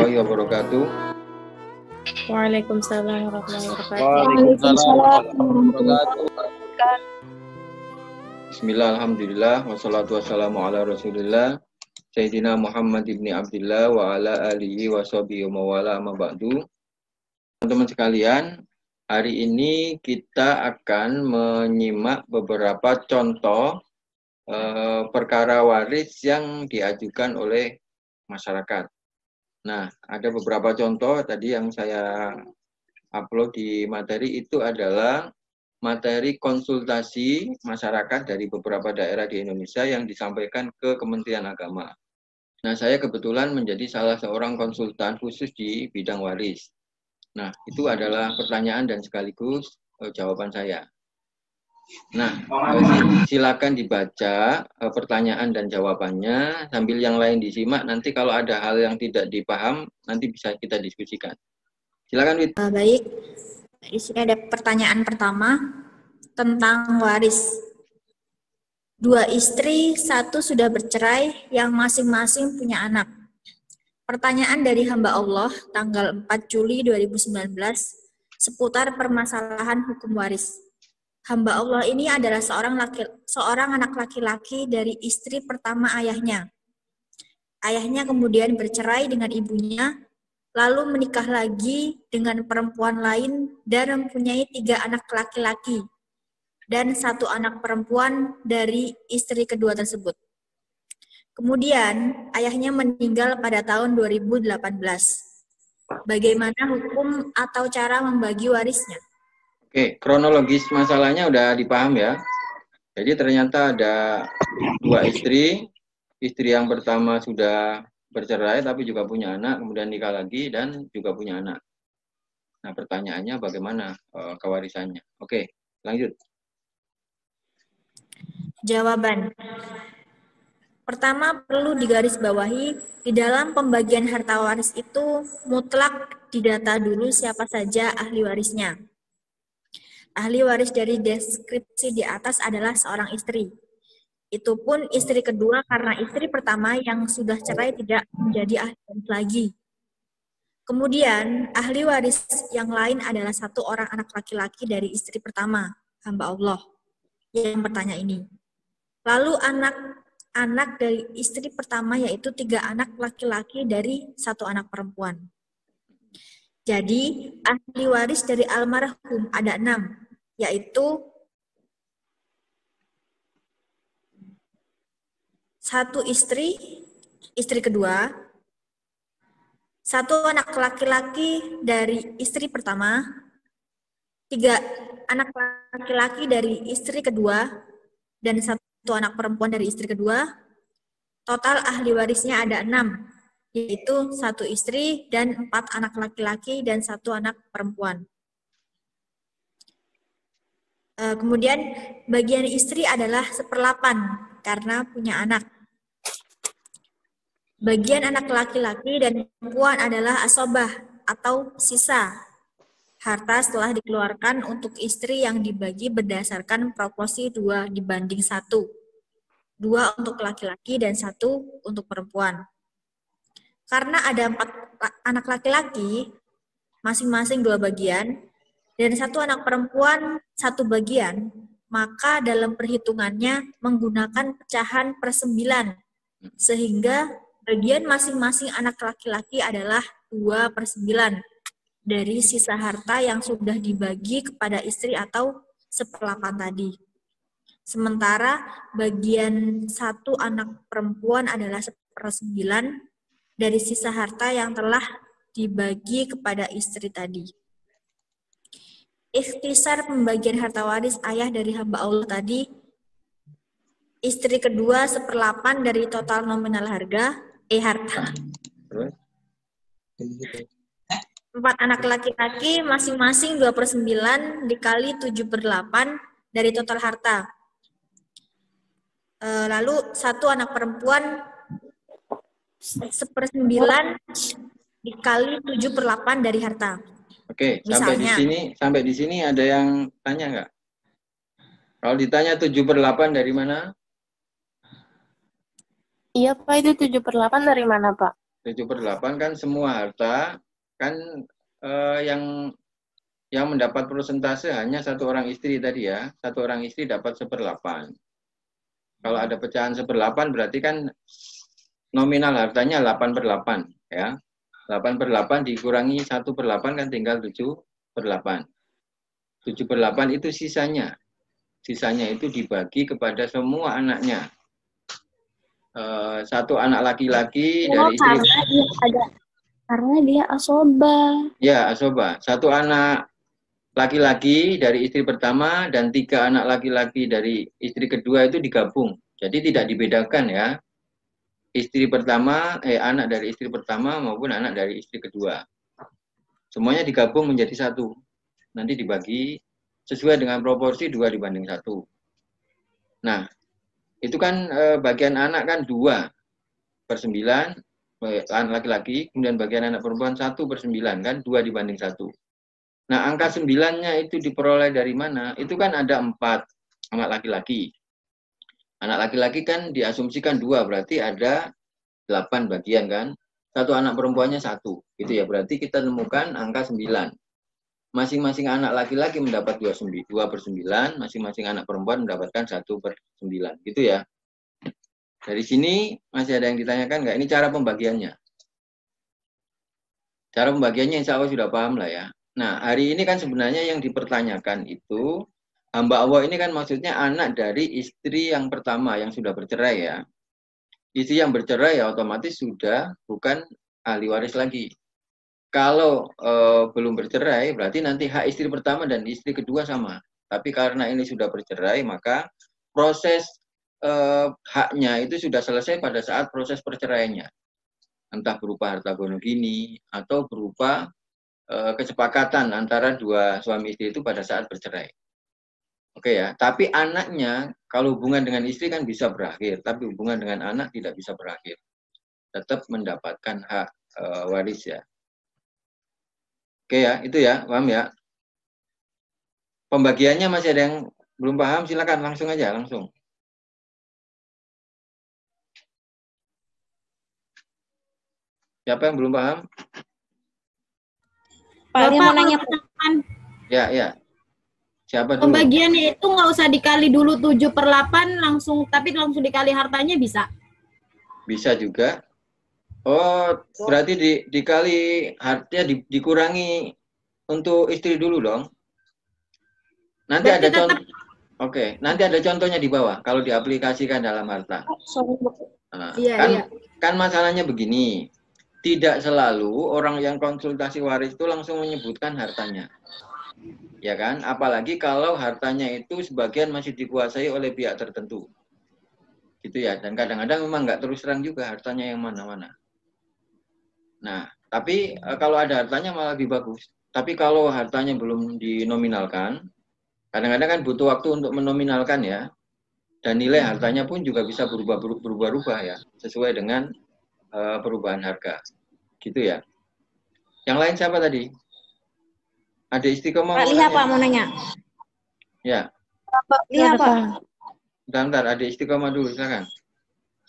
warahmatullahi wabarakatuh. Waalaikumsalam warahmatullahi wabarakatuh. Waalaikumsalam warahmatullahi wabarakatuh. Bismillah, alhamdulillah, wassalatu wassalamu ala rasulillah Sayyidina Muhammad ibni Abdillah wa ala alihi wa sahbihi wa mawala amma ba'du. Teman-teman sekalian, hari ini kita akan menyimak beberapa contoh perkara waris yang diajukan oleh masyarakat. Nah, ada beberapa contoh tadi yang saya upload di materi itu adalah materi konsultasi masyarakat dari beberapa daerah di Indonesia yang disampaikan ke Kementerian Agama. Nah, saya kebetulan menjadi salah seorang konsultan khusus di bidang waris. Nah, itu adalah pertanyaan dan sekaligus jawaban saya. Nah, silakan dibaca pertanyaan dan jawabannya sambil yang lain disimak. Nanti kalau ada hal yang tidak dipaham, nanti bisa kita diskusikan. Silakan, Wid. Baik, di sini ada pertanyaan pertama tentang waris. 2 istri, 1 sudah bercerai, yang masing-masing punya anak. Pertanyaan dari hamba Allah tanggal 4 Juli 2019 seputar permasalahan hukum waris. Hamba Allah ini adalah seorang anak laki-laki dari istri pertama ayahnya. Ayahnya kemudian bercerai dengan ibunya, lalu menikah lagi dengan perempuan lain dan mempunyai 3 anak laki-laki dan 1 anak perempuan dari istri kedua tersebut. Kemudian ayahnya meninggal pada tahun 2018. Bagaimana hukum atau cara membagi warisnya? Oke, kronologis masalahnya udah dipaham ya. Jadi ternyata ada 2 istri. Istri yang pertama sudah bercerai tapi juga punya anak, kemudian nikah lagi dan juga punya anak. Nah, pertanyaannya bagaimana kewarisannya? Oke, lanjut. Jawaban. Pertama, perlu digarisbawahi, di dalam pembagian harta waris itu mutlak didata dulu siapa saja ahli warisnya. Ahli waris dari deskripsi di atas adalah seorang istri. Itu pun istri kedua karena istri pertama yang sudah cerai tidak menjadi ahli waris lagi. Kemudian, ahli waris yang lain adalah 1 orang anak laki-laki dari istri pertama, hamba Allah, yang bertanya ini. Lalu anak dari istri pertama yaitu 3 anak laki-laki dari 1 anak perempuan. Jadi, ahli waris dari almarhum ada 6. Yaitu 1 istri kedua, 1 anak laki-laki dari istri pertama, 3 anak laki-laki dari istri kedua, dan 1 anak perempuan dari istri kedua. Total ahli warisnya ada 6, yaitu 1 istri dan 4 anak laki-laki dan 1 anak perempuan. Kemudian bagian istri adalah 1/8 karena punya anak. Bagian anak laki-laki dan perempuan adalah asobah atau sisa harta setelah dikeluarkan untuk istri yang dibagi berdasarkan proporsi 2:1. 2 untuk laki-laki dan 1 untuk perempuan. Karena ada 4 anak laki-laki, masing-masing 2 bagian, dan 1 anak perempuan 1 bagian, maka dalam perhitungannya menggunakan pecahan per 9, sehingga bagian masing-masing anak laki-laki adalah 2/9 dari sisa harta yang sudah dibagi kepada istri atau 1/8 tadi. Sementara bagian 1 anak perempuan adalah 1/9 dari sisa harta yang telah dibagi kepada istri tadi. Ikhtisar pembagian harta waris ayah dari hamba Allah tadi, istri kedua 1/8 dari total nominal harta. 4 anak laki-laki masing-masing 2/9 dikali 7/8 dari total harta. Lalu 1 anak perempuan 1/9 dikali 7/8 dari harta. Oke, Misalnya, sampai di sini ada yang tanya nggak? Kalau ditanya 7/8 dari mana? Iya Pak, itu 7/8 dari mana Pak? 7/8 kan semua harta kan yang mendapat persentase hanya satu orang istri tadi ya. Satu orang istri dapat 1/8. Kalau ada pecahan 1/8 berarti kan nominal hartanya 8/8 ya. 8/8 dikurangi 1/8 kan tinggal 7/8. 7/8 itu sisanya. Sisanya itu dibagi kepada semua anaknya. Satu anak laki-laki dari istri. Karena dia asoba. Ya, asoba. Satu anak laki-laki dari istri pertama dan 3 anak laki-laki dari istri kedua itu digabung. Jadi tidak dibedakan ya. Istri pertama, anak dari istri pertama maupun anak dari istri kedua. Semuanya digabung menjadi satu. Nanti dibagi sesuai dengan proporsi 2/1. Nah, itu kan bagian anak kan 2/9, anak laki-laki, kemudian bagian anak perempuan 1/9 kan 2/1. Nah, angka 9-nya itu diperoleh dari mana? Itu kan ada 4 anak laki-laki. Anak laki-laki kan diasumsikan 2, berarti ada 8 bagian kan. Satu anak perempuannya 1. Gitu ya, berarti kita temukan angka 9. Masing-masing anak laki-laki mendapat 2/9, masing-masing anak perempuan mendapatkan 1/9. Gitu ya. Dari sini masih ada yang ditanyakan nggak? Ini cara pembagiannya. Cara pembagiannya insya Allah sudah paham lah ya. Nah, hari ini kan sebenarnya yang dipertanyakan itu, hamba Allah ini kan maksudnya anak dari istri yang pertama yang sudah bercerai ya. Istri yang bercerai ya otomatis sudah bukan ahli waris lagi. Kalau belum bercerai, berarti nanti hak istri pertama dan istri kedua sama. Tapi karena ini sudah bercerai, maka proses haknya itu sudah selesai pada saat proses perceraiannya. Entah berupa harta gono gini, atau berupa kesepakatan antara dua suami istri itu pada saat bercerai. Oke ya, tapi anaknya, kalau hubungan dengan istri kan bisa berakhir, tapi hubungan dengan anak tidak bisa berakhir. Tetap mendapatkan hak waris ya. Oke ya, itu ya, paham ya. Pembagiannya masih ada yang belum paham, silakan langsung aja, langsung. Siapa yang belum paham? Pak, dia mau nanya. Ya. Siapa dulu? Pembagiannya itu nggak usah dikali dulu 7/8 langsung, tapi langsung dikali hartanya bisa? Bisa juga. Oh, berarti dikali hartanya dikurangi untuk istri dulu dong. Nanti berarti ada contoh. Oke, nanti ada contohnya di bawah kalau diaplikasikan dalam harta. Nah, kan masalahnya begini. Tidak selalu orang yang konsultasi waris itu langsung menyebutkan hartanya. Ya kan? Apalagi kalau hartanya itu sebagian masih dikuasai oleh pihak tertentu. Gitu ya. Dan kadang-kadang memang nggak terus terang juga hartanya yang mana-mana. Nah, tapi kalau ada hartanya malah lebih bagus. Tapi kalau hartanya belum dinominalkan, kadang-kadang kan butuh waktu untuk menominalkan ya. Dan nilai hartanya pun juga bisa berubah-ubah ya, sesuai dengan perubahan harga. Gitu ya. Yang lain siapa tadi? Ada Istiqomah. Pak Liha Pak mau nanya. Ya. Pak Liha Pak. Bentar, ada Istiqomah dulu, silakan.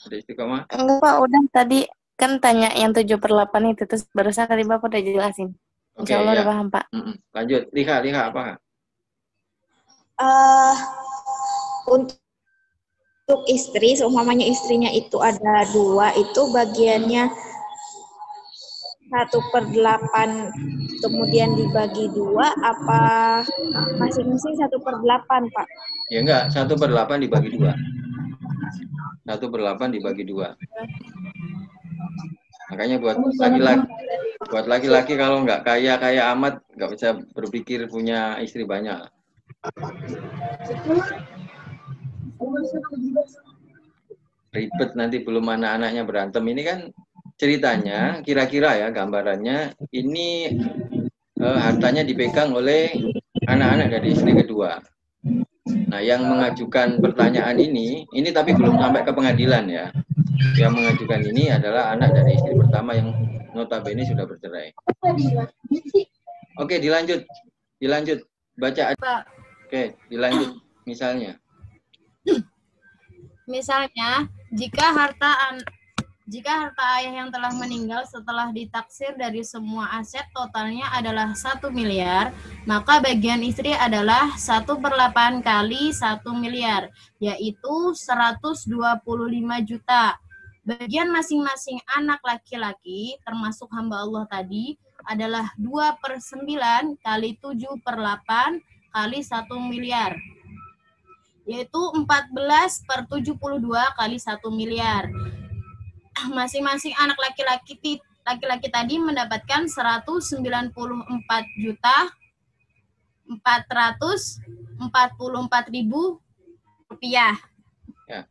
Ada Istiqomah? Enggak Pak, udah tadi kan tanya yang 7/8 itu, terus barusan tadi Bapak udah jelasin. Insya Allah udah paham Pak. Lanjut, Liha apa? Untuk istri, seumpamanya istrinya itu ada 2, itu bagiannya 1/8 kemudian dibagi 2, apa masing-masing 1/8 Pak? Ya enggak, 1/8 dibagi 2. 1/8 dibagi 2. Makanya buat laki-laki kalau nggak kaya amat, nggak bisa berpikir punya istri banyak. Ribet nanti belum anak-anaknya berantem. Ini kan ceritanya, kira-kira ya gambarannya, ini hartanya dipegang oleh anak-anak dari istri kedua. Nah, yang mengajukan pertanyaan ini tapi belum sampai ke pengadilan ya. Yang mengajukan ini adalah anak dari istri pertama yang notabene sudah bercerai. Oke, dilanjut. Baca. Oke, dilanjut. Misalnya, jika harta Jika harta ayah yang telah meninggal setelah ditaksir dari semua aset totalnya adalah 1 miliar, maka bagian istri adalah 1/8 kali 1 miliar, yaitu 125 juta. Bagian masing-masing anak laki-laki, termasuk hamba Allah tadi, adalah 2/9 kali 7/8 kali 1 miliar, yaitu 14/72 kali 1 miliar. Masing-masing anak laki-laki tadi mendapatkan 194.444.000 rupiah. Ya.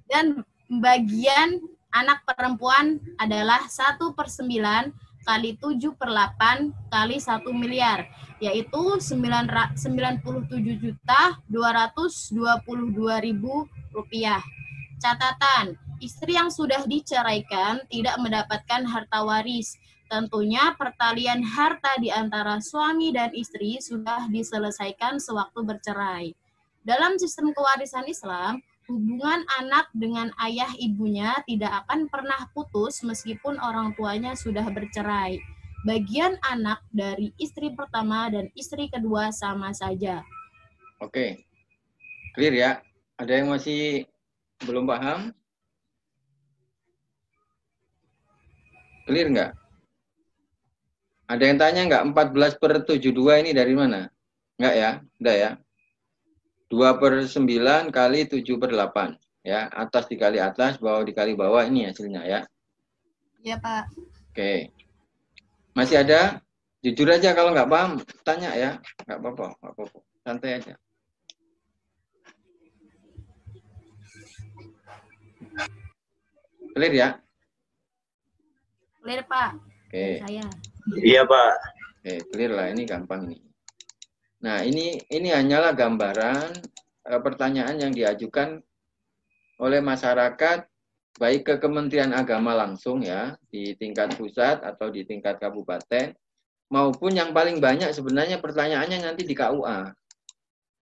Dan bagian anak perempuan adalah 1/9 kali 7/8 kali 1 miliar, yaitu 97.222.000 rupiah. Catatan, istri yang sudah diceraikan tidak mendapatkan harta waris. Tentunya pertalian harta di antara suami dan istri sudah diselesaikan sewaktu bercerai. Dalam sistem kewarisan Islam, hubungan anak dengan ayah ibunya tidak akan pernah putus meskipun orang tuanya sudah bercerai. Bagian anak dari istri pertama dan istri kedua sama saja. Oke. Clear ya? Ada yang masih belum paham? Clear nggak? Ada yang tanya nggak 14/72 ini dari mana? Nggak ya? Udah ya? 2/9 kali 7/8. Ya, atas dikali atas, bawah dikali bawah, ini hasilnya ya. Ya, Pak. Oke. Masih ada? Jujur aja kalau nggak paham, tanya ya. Nggak apa-apa. Santai aja. Clear ya? Clear, Pak. Oke. Saya. Iya, Pak. Oke, clear lah. Ini gampang nih. Nah, ini hanyalah gambaran pertanyaan yang diajukan oleh masyarakat, baik ke Kementerian Agama langsung ya, di tingkat pusat atau di tingkat kabupaten, maupun yang paling banyak sebenarnya pertanyaannya nanti di KUA.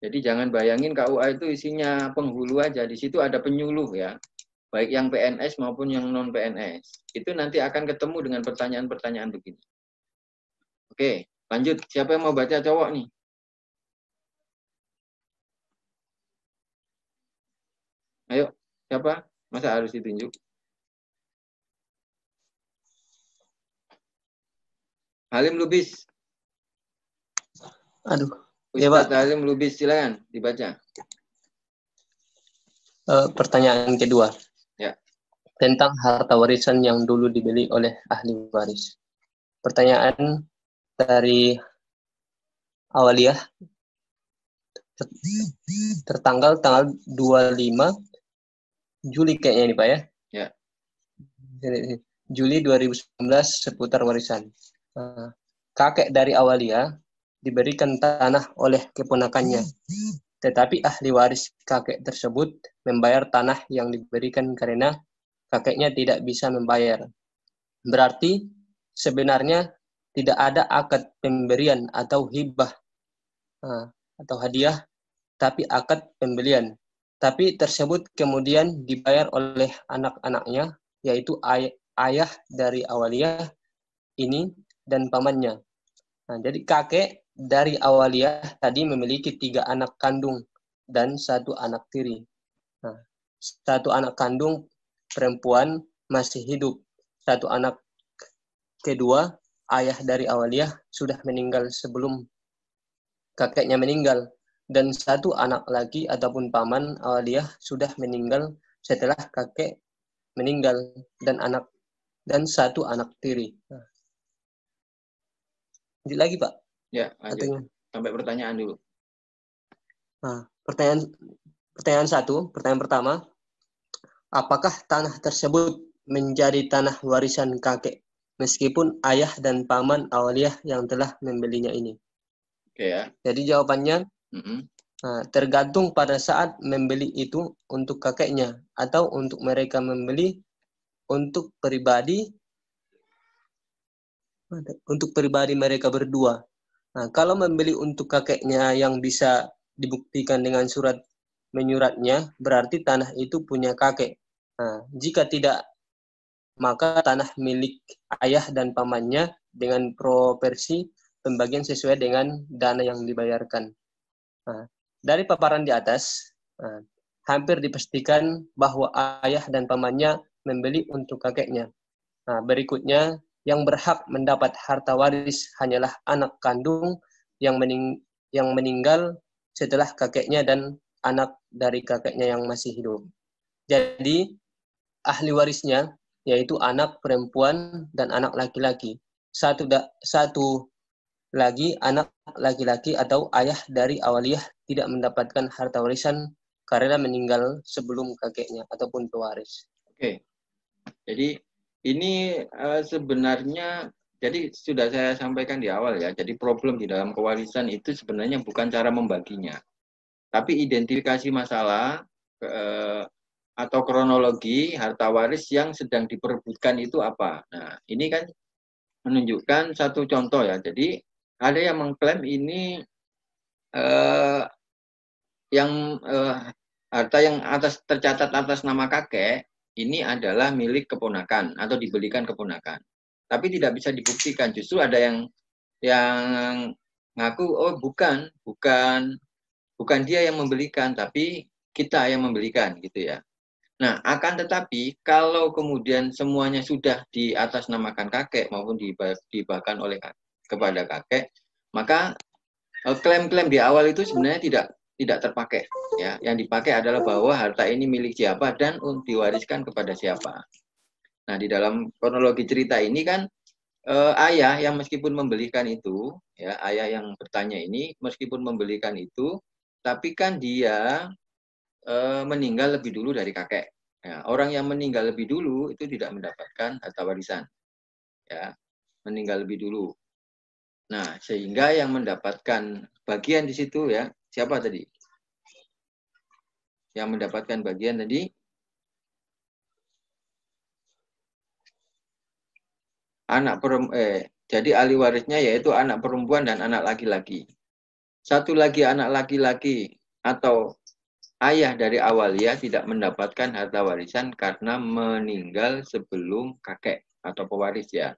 Jadi jangan bayangin KUA itu isinya penghulu aja, di situ ada penyuluh ya, baik yang PNS maupun yang non-PNS. Itu nanti akan ketemu dengan pertanyaan-pertanyaan begini. Oke, lanjut. Siapa yang mau baca cowok nih? Ayo, siapa? Masa harus ditunjuk? Halim Lubis. Aduh. Ustadz ya, Halim Lubis, silakan dibaca. Pertanyaan kedua. Ya. Tentang harta warisan yang dulu dibeli oleh ahli waris. Pertanyaan dari Awaliyah tertanggal tanggal 25 Juli kayaknya ini Pak ya. Ya. Juli 2019 seputar warisan. Kakek dari Awaliyah diberikan tanah oleh keponakannya. Tetapi ahli waris kakek tersebut membayar tanah yang diberikan karena kakeknya tidak bisa membayar. Berarti sebenarnya tidak ada akad pemberian atau hibah atau hadiah, tapi akad pembelian. Tapi tersebut kemudian dibayar oleh anak-anaknya, yaitu ayah dari Awaliyah ini dan pamannya. Nah, jadi kakek dari Awaliyah tadi memiliki 3 anak kandung dan 1 anak tiri. Nah, 1 anak kandung perempuan masih hidup. 1 anak kedua, ayah dari Awaliyah, sudah meninggal sebelum kakeknya meninggal. Dan 1 anak lagi ataupun paman Awaliyah sudah meninggal setelah kakek meninggal dan 1 anak tiri. Nah. Lanjut lagi Pak. Ya, lanjut. Sampai pertanyaan dulu. Nah, pertanyaan 1, pertanyaan pertama, apakah tanah tersebut menjadi tanah warisan kakek meskipun ayah dan paman Awaliyah yang telah membelinya ini? Oke ya. Jadi jawabannya tergantung pada saat membeli itu untuk kakeknya atau untuk mereka membeli untuk pribadi mereka berdua. Nah, kalau membeli untuk kakeknya yang bisa dibuktikan dengan surat menyuratnya, berarti tanah itu punya kakek. Nah, jika tidak maka tanah milik ayah dan pamannya dengan proporsi pembagian sesuai dengan dana yang dibayarkan. Nah, dari paparan di atas, hampir dipastikan bahwa ayah dan pamannya membeli untuk kakeknya. Nah, berikutnya, yang berhak mendapat harta waris hanyalah anak kandung yang meninggal setelah kakeknya dan anak dari kakeknya yang masih hidup. Jadi, ahli warisnya yaitu anak perempuan dan anak laki-laki. Satu lagi anak laki-laki atau ayah dari awaliyah tidak mendapatkan harta warisan karena meninggal sebelum kakeknya ataupun pewaris. Oke, jadi ini sebenarnya, jadi sudah saya sampaikan di awal ya, jadi problem di dalam kewarisan itu sebenarnya bukan cara membaginya, tapi identifikasi masalah atau kronologi harta waris yang sedang diperebutkan itu apa. Nah, ini kan menunjukkan satu contoh ya, jadi ada yang mengklaim ini harta yang tercatat atas nama kakek ini adalah milik keponakan atau dibelikan keponakan. Tapi tidak bisa dibuktikan. Justru ada yang ngaku, oh bukan dia yang membelikan, tapi kita yang membelikan gitu ya. Nah, akan tetapi kalau kemudian semuanya sudah diatasnamakan kakek maupun dibahkan oleh kepada kakek, maka klaim-klaim di awal itu sebenarnya tidak terpakai. Ya, yang dipakai adalah bahwa harta ini milik siapa dan diwariskan kepada siapa. Nah, di dalam kronologi cerita ini kan ayah yang meskipun membelikan itu, ya ayah yang bertanya ini meskipun membelikan itu, tapi kan dia meninggal lebih dulu dari kakek. Ya, orang yang meninggal lebih dulu itu tidak mendapatkan harta warisan. Ya, meninggal lebih dulu. Nah, sehingga yang mendapatkan bagian di situ ya, siapa tadi? Yang mendapatkan bagian tadi jadi ahli warisnya yaitu anak perempuan dan anak laki-laki. Satu lagi anak laki-laki atau ayah dari awaliyah tidak mendapatkan harta warisan karena meninggal sebelum kakek atau pewaris ya.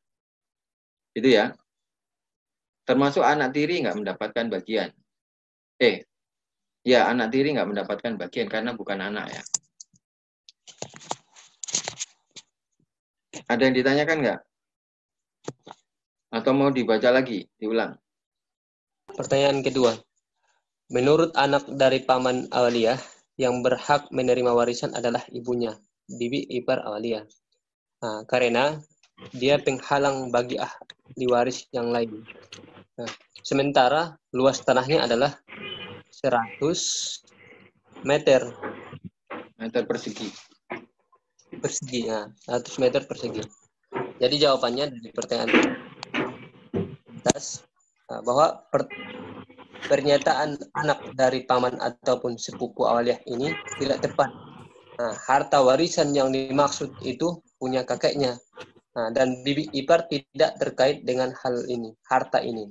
Itu ya. Termasuk anak tiri nggak mendapatkan bagian. Ya anak tiri nggak mendapatkan bagian karena bukan anak ya. Ada yang ditanyakan nggak? Atau mau dibaca lagi, diulang? Pertanyaan kedua. Menurut anak dari paman awaliyah, yang berhak menerima warisan adalah ibunya, bibi ipar awaliyah. Nah, karena dia penghalang bagi ahli waris yang lain. Nah, sementara luas tanahnya adalah 100 meter persegi. Ya, 100 meter persegi. Jadi jawabannya dari pertanyaan atas bahwa pernyataan anak dari paman ataupun sepupu awaliyah ini tidak tepat. Nah, harta warisan yang dimaksud itu punya kakeknya. Nah, dan bibi ipar tidak terkait dengan hal ini, harta ini.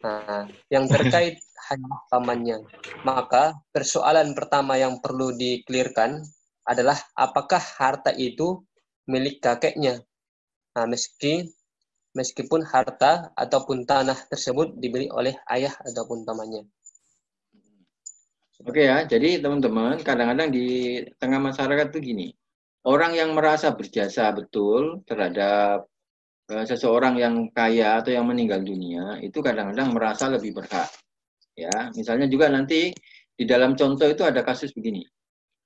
Nah, yang terkait hanya pamannya. Maka persoalan pertama yang perlu di-clearkan adalah apakah harta itu milik kakeknya. Nah, meskipun harta ataupun tanah tersebut dibeli oleh ayah ataupun pamannya. Oke ya, jadi teman-teman, kadang-kadang di tengah masyarakat itu gini, orang yang merasa berjasa betul terhadap seseorang yang kaya atau yang meninggal dunia, itu kadang-kadang merasa lebih berhak. Ya, misalnya juga nanti di dalam contoh itu ada kasus begini,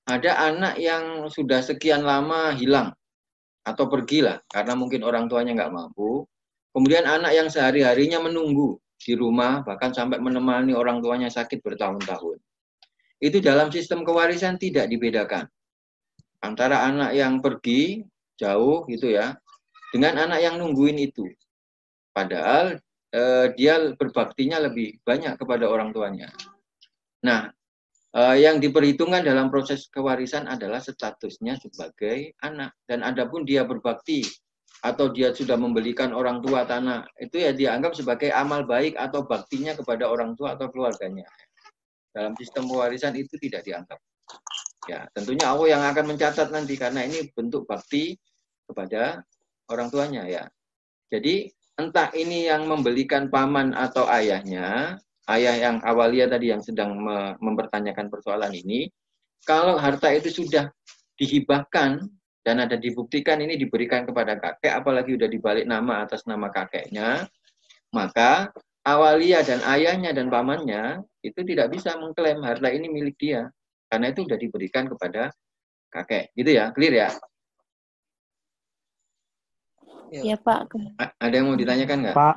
ada anak yang sudah sekian lama hilang atau pergilah karena mungkin orang tuanya nggak mampu. Kemudian anak yang sehari-harinya menunggu di rumah, bahkan sampai menemani orang tuanya sakit bertahun-tahun. Itu dalam sistem kewarisan tidak dibedakan antara anak yang pergi jauh gitu ya, dengan anak yang nungguin itu. Padahal dia berbaktinya lebih banyak kepada orang tuanya. Nah, yang diperhitungkan dalam proses kewarisan adalah statusnya sebagai anak. Dan adapun dia berbakti atau dia sudah membelikan orang tua tanah, itu ya dianggap sebagai amal baik atau baktinya kepada orang tua atau keluarganya. Dalam sistem pewarisan itu tidak dianggap. Ya, tentunya Allah yang akan mencatat nanti karena ini bentuk bakti kepada orang tuanya ya. Jadi entah ini yang membelikan paman atau ayahnya, ayah yang awalia tadi yang sedang mempertanyakan persoalan ini, kalau harta itu sudah dihibahkan dan ada dibuktikan ini diberikan kepada kakek, apalagi sudah dibalik nama atas nama kakeknya, maka awalia dan ayahnya dan pamannya itu tidak bisa mengklaim harta ini milik dia, karena itu sudah diberikan kepada kakek. Gitu ya, clear ya? Ya Pak. Ada yang mau ditanyakan nggak? Pak.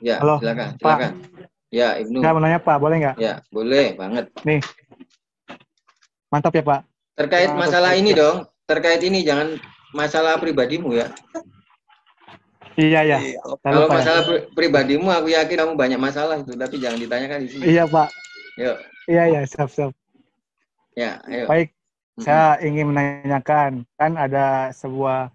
Ya, Halo, silakan. Pak. Ya, Ibnu. Saya mau nanya Pak, boleh nggak? Ya, boleh banget. Nih, mantap ya Pak. Terkait masalah ini dong, terkait ini jangan masalah pribadimu ya. Iya, iya. Kalau masalah pribadimu, aku yakin kamu banyak masalah itu, tapi jangan ditanyakan di sini. Iya Pak. Yuk. Iya, iya, siap. Ya, ayo. Baik, saya ingin menanyakan, kan ada sebuah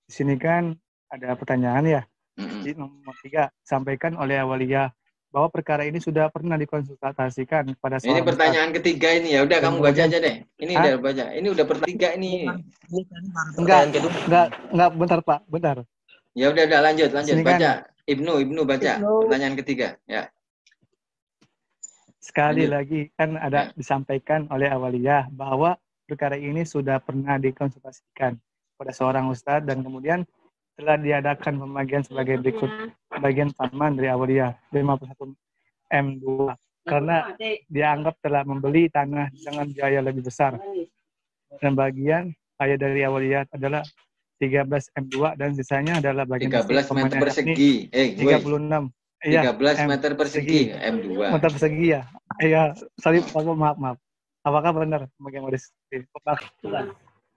di sini kan ada pertanyaan ya. Di nomor 3 sampaikan oleh awalia bahwa perkara ini sudah pernah dikonsultasikan kepada seorang. Ini pertanyaan ketiga ini ya. Udah kamu baca aja deh. Ini udah baca. Ini udah ketiga ini. Enggak, bentar Pak, bentar. Ya udah lanjut Sini baca. Kan, Ibnu baca pertanyaan ketiga ya. Sekali lagi kan ada disampaikan oleh awalia bahwa perkara ini sudah pernah dikonsultasikan pada seorang ustadz dan kemudian telah diadakan pembagian sebagai berikut. Bagian paman dari awalia 51 M2 karena dianggap telah membeli tanah dengan biaya lebih besar. Dan bagian ayah dari awalia adalah 13 M2 dan sisanya adalah bagian 13 meter persegi. 36. 13 meter persegi M2. Meter persegi ya. Iya, sorry, maaf. Apakah benar bagian waris?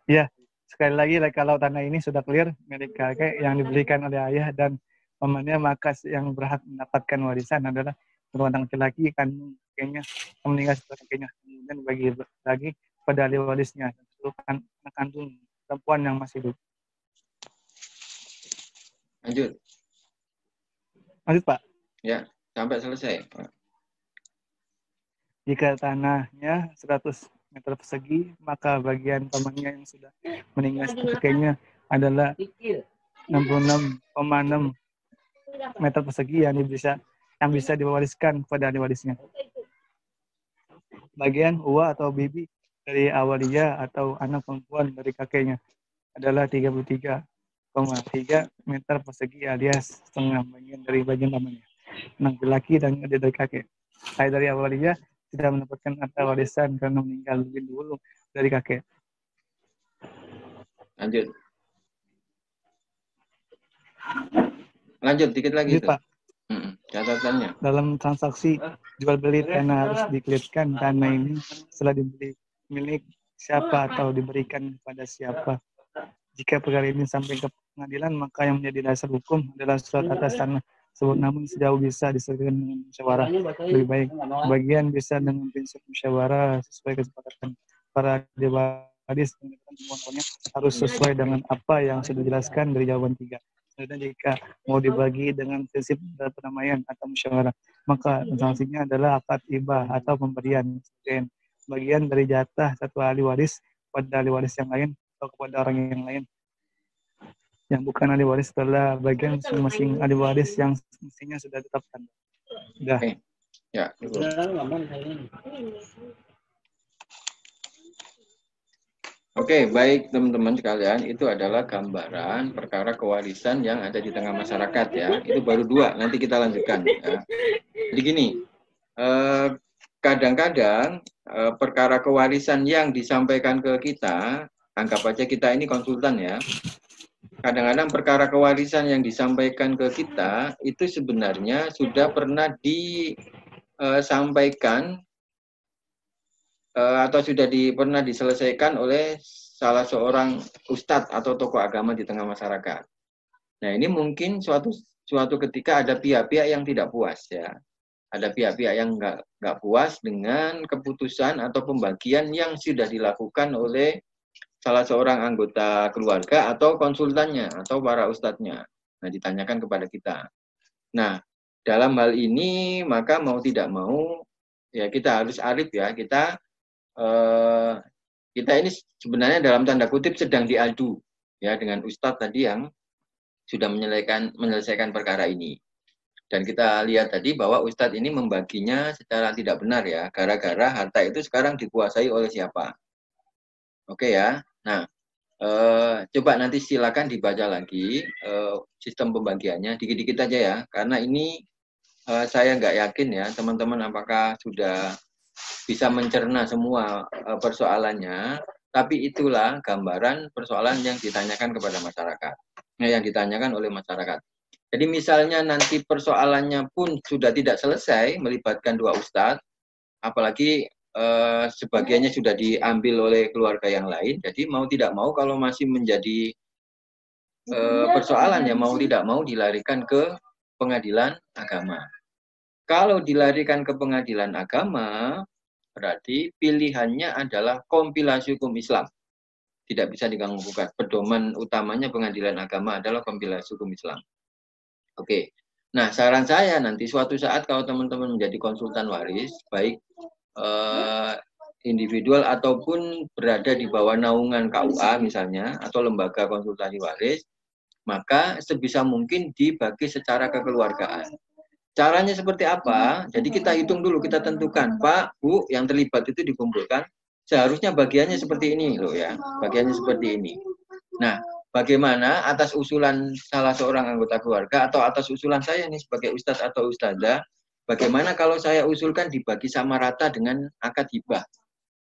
Iya. Sekali lagi, kalau tanah ini sudah clear milik kakek yang diberikan oleh ayah dan pamannya, maka yang berhak mendapatkan warisan adalah kedua laki-laki kandung kakeknya yang meninggal setelah kakeknya, kemudian bagi lagi pada ahli warisnya dan seluruh anak kandung perempuan yang masih hidup. Lanjut Pak. Ya, sampai selesai Pak. Jika tanahnya 100 meter persegi, maka bagian pamannya yang sudah meninggal kakeknya adalah 66,6 meter persegi yang bisa diwariskan kepada ahli warisnya. Bagian uwa atau bibi dari awalia atau anak perempuan dari kakeknya adalah 33,3 meter persegi alias setengah bagian dari bagian pamannya. Anak laki dan adik dari kakek. Ayah dari awalia tidak mendapatkan harta warisan karena meninggal lebih dulu dari kakek. Lanjut dikit lagi Pak. Catatannya. Dalam transaksi jual beli tanah harus dikelirkan tanah ini setelah dibeli milik siapa atau diberikan kepada siapa. Jika perkara ini sampai ke pengadilan, maka yang menjadi dasar hukum adalah surat atas tanah tersebut, namun sejauh bisa diselesaikan dengan musyawarah. Lebih baik bagian bisa dengan prinsip musyawarah sesuai kesepakatan para dewadis, harus sesuai dengan apa yang sudah dijelaskan dari jawaban 3. Dan jika mau dibagi dengan prinsip perdamaian atau musyawarah, maka sanksinya adalah akad hibah atau pemberian bagian dari jatah satu ahli waris pada ahli waris yang lain atau kepada orang yang lain yang bukan ahli waris adalah bagian masing-masing ahli waris yang mestinya sudah ditetapkan. Sudah. Ya. Oke, baik teman-teman sekalian, itu adalah gambaran perkara kewarisan yang ada di tengah masyarakat ya. Itu baru 2, nanti kita lanjutkan. Ya. Jadi gini, kadang-kadang perkara kewarisan yang disampaikan ke kita, anggap aja kita ini konsultan ya. Kadang-kadang perkara kewarisan yang disampaikan ke kita itu sebenarnya sudah pernah disampaikan atau sudah pernah diselesaikan oleh salah seorang ustadz atau tokoh agama di tengah masyarakat. Nah ini mungkin suatu ketika ada pihak-pihak yang tidak puas ya, ada pihak-pihak yang nggak puas dengan keputusan atau pembagian yang sudah dilakukan oleh salah seorang anggota keluarga atau konsultannya atau para ustadznya. Nah ditanyakan kepada kita. Nah dalam hal ini maka mau tidak mau ya kita harus arif ya, kita ini sebenarnya dalam tanda kutip sedang diadu ya dengan ustadz tadi yang sudah menyelesaikan perkara ini. Dan kita lihat tadi bahwa Ustadz ini membaginya secara tidak benar ya, gara-gara harta itu sekarang dikuasai oleh siapa. Oke ya. Nah, coba nanti silakan dibaca lagi sistem pembagiannya, dikit-dikit aja ya, karena ini saya nggak yakin ya teman-teman apakah sudah bisa mencerna semua persoalannya, tapi itulah gambaran persoalan yang ditanyakan kepada masyarakat, yang ditanyakan oleh masyarakat. Jadi misalnya nanti persoalannya pun sudah tidak selesai melibatkan dua ustadz, apalagi sebagiannya sudah diambil oleh keluarga yang lain, jadi mau tidak mau kalau masih menjadi persoalan ya mau tidak mau dilarikan ke pengadilan agama. Kalau dilarikan ke pengadilan agama, berarti pilihannya adalah kompilasi hukum Islam. Tidak bisa diganggu-gugat. Pedoman utamanya pengadilan agama adalah kompilasi hukum Islam. Oke. Nah, saran saya nanti suatu saat kalau teman-teman menjadi konsultan waris, baik individual ataupun berada di bawah naungan KUA misalnya, atau lembaga konsultasi waris, maka sebisa mungkin dibagi secara kekeluargaan. Caranya seperti apa? Jadi kita hitung dulu, kita tentukan, Pak, Bu, yang terlibat itu dikumpulkan, seharusnya bagiannya seperti ini loh ya, bagiannya seperti ini. Nah, bagaimana atas usulan salah seorang anggota keluarga atau atas usulan saya nih sebagai ustadz atau ustadzah, bagaimana kalau saya usulkan dibagi sama rata dengan akad hibah?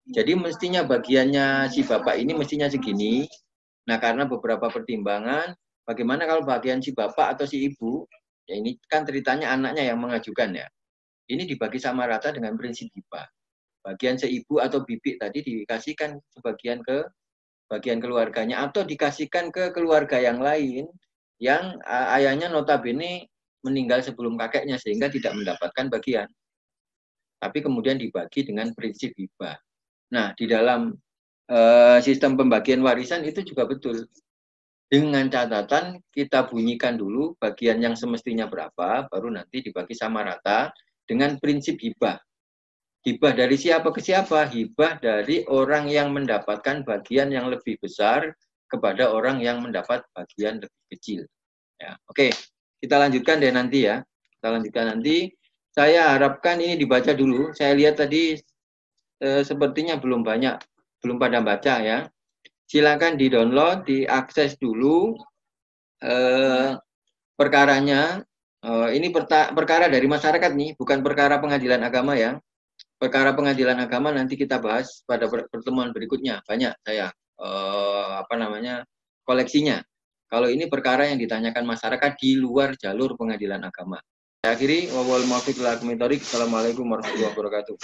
Jadi mestinya bagiannya si bapak ini mestinya segini. Nah, karena beberapa pertimbangan, bagaimana kalau bagian si bapak atau si ibu, ya ini kan ceritanya anaknya yang mengajukan ya. Ini dibagi sama rata dengan prinsip hibah. Bagian seibu atau bibik tadi dikasihkan sebagian ke bagian keluarganya atau dikasihkan ke keluarga yang lain yang ayahnya notabene meninggal sebelum kakeknya sehingga tidak mendapatkan bagian. Tapi kemudian dibagi dengan prinsip hibah. Nah, di dalam sistem pembagian warisan itu juga betul. Dengan catatan kita bunyikan dulu bagian yang semestinya berapa, baru nanti dibagi sama rata dengan prinsip hibah. Hibah dari siapa ke siapa? Hibah dari orang yang mendapatkan bagian yang lebih besar kepada orang yang mendapat bagian lebih kecil. Ya, oke, kita lanjutkan deh nanti ya. Kita lanjutkan nanti. Saya harapkan ini dibaca dulu. Saya lihat tadi sepertinya belum pada baca ya. Silakan di-download, diakses dulu perkaranya. Ini perkara dari masyarakat nih, bukan perkara pengadilan agama ya. Perkara pengadilan agama nanti kita bahas pada pertemuan berikutnya. Banyak saya koleksinya. Kalau ini perkara yang ditanyakan masyarakat di luar jalur pengadilan agama. Saya akhiri, wal muwaffiq ila aqwamit thoriq. Assalamualaikum warahmatullahi wabarakatuh.